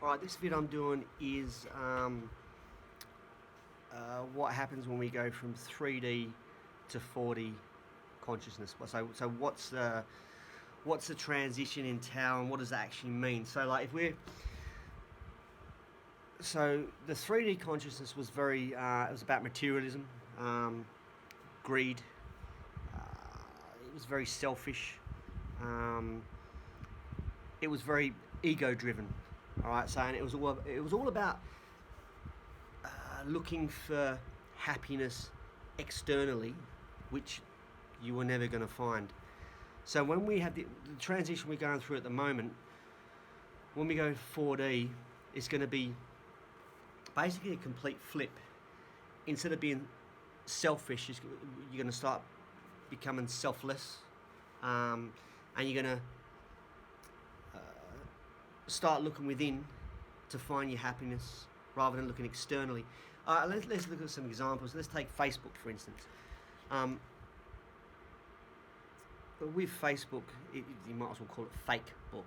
Alright, this vid I'm doing is what happens when we go from 3D to 4D consciousness. So what's the transition entail, and what does that actually mean? So like so the 3D consciousness was very it was about materialism, greed. It was very selfish. It was very ego driven. All right, so and it was all about looking for happiness externally, which you were never going to find. So when we have the transition we're going through at the moment, when we go 4D, it's going to be basically a complete flip. Instead of being selfish, you're going to start becoming selfless, and you're going to start looking within to find your happiness rather than looking externally. Let's look at some examples. Let's take Facebook, for instance. With Facebook, you might as well call it fake book,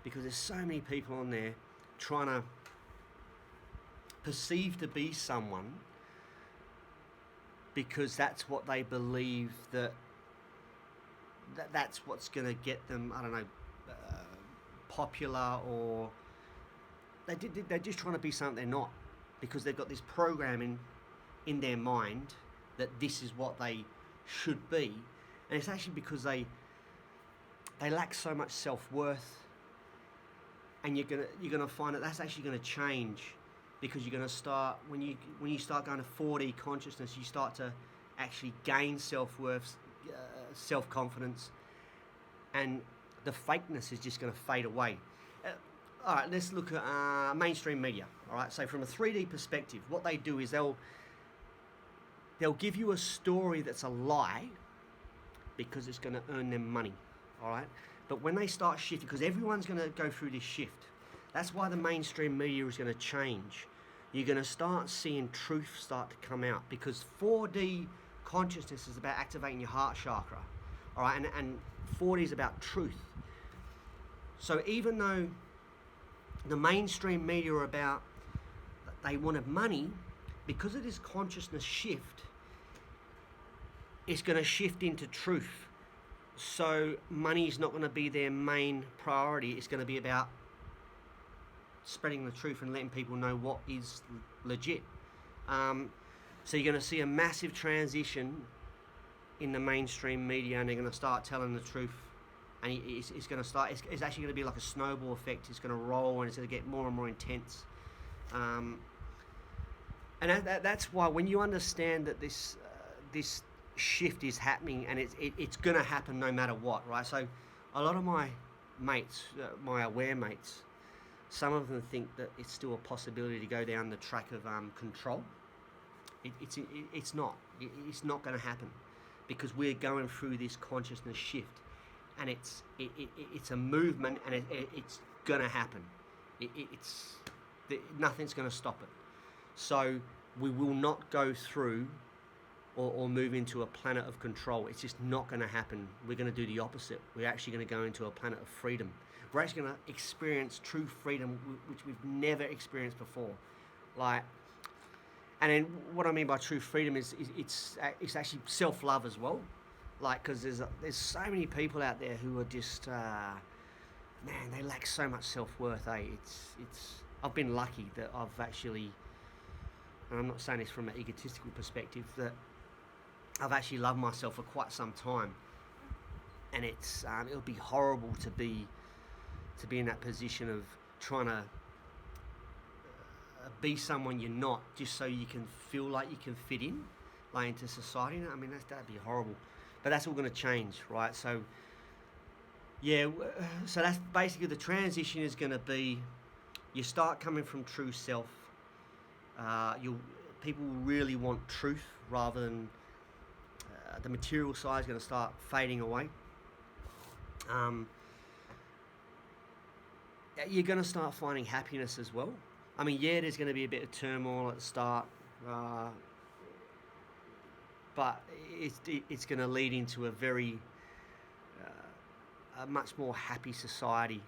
because there's so many people on there trying to perceive to be someone because that's what they believe that's what's going to get them, I don't know, popular, or they're just trying to be something they're not, because they've got this programming in their mind that this is what they should be, and it's actually because they lack so much self-worth. And you're gonna find that that's actually going to change, because you're going to start when you start going to 4D consciousness, you start to actually gain self-worth, self-confidence, and the fakeness is just going to fade away. All right, let's look at mainstream media. All right, so from a 3D perspective, what they do is they'll give you a story that's a lie because it's going to earn them money. All right, but when they start shifting, because everyone's going to go through this shift, that's why the mainstream media is going to change. You're going to start seeing truth start to come out, because 4D consciousness is about activating your heart chakra. All right, and 4D is about truth. So even though the mainstream media are about, they wanted money, because of this consciousness shift, it's going to shift into truth. So money is not going to be their main priority. It's going to be about spreading the truth and letting people know what is legit. So you're going to see a massive transition in the mainstream media, and they're going to start telling the truth, and it's going to start. It's actually going to be like a snowball effect. It's going to roll, and it's going to get more and more intense. And that's why when you understand that this shift is happening, and it's going to happen no matter what, right? So a lot of my mates, my aware mates, some of them think that it's still a possibility to go down the track of control. It's not. It's not going to happen, because we're going through this consciousness shift, and it's a movement, and it's going to happen. Nothing's going to stop it. So we will not go through or move into a planet of control. It's just not going to happen. We're going to do the opposite. We're actually going to go into a planet of freedom. We're actually going to experience true freedom, which we've never experienced before. And then what I mean by true freedom is it's actually self-love as well. Because there's so many people out there who are just man, they lack so much self-worth. I've been lucky that I've actually, and I'm not saying this from an egotistical perspective, that I've actually loved myself for quite some time, and it'll be horrible to be in that position of trying to be someone you're not, just so you can feel like you can fit in, into society. I mean, that'd be horrible. But that's all going to change, right? So yeah, so that's basically the transition is going to be, you start coming from true self. People really want truth rather than the material side is going to start fading away. You're going to start finding happiness as well. I mean, yeah, there's going to be a bit of turmoil at the start, but it's going to lead into a much more happy society.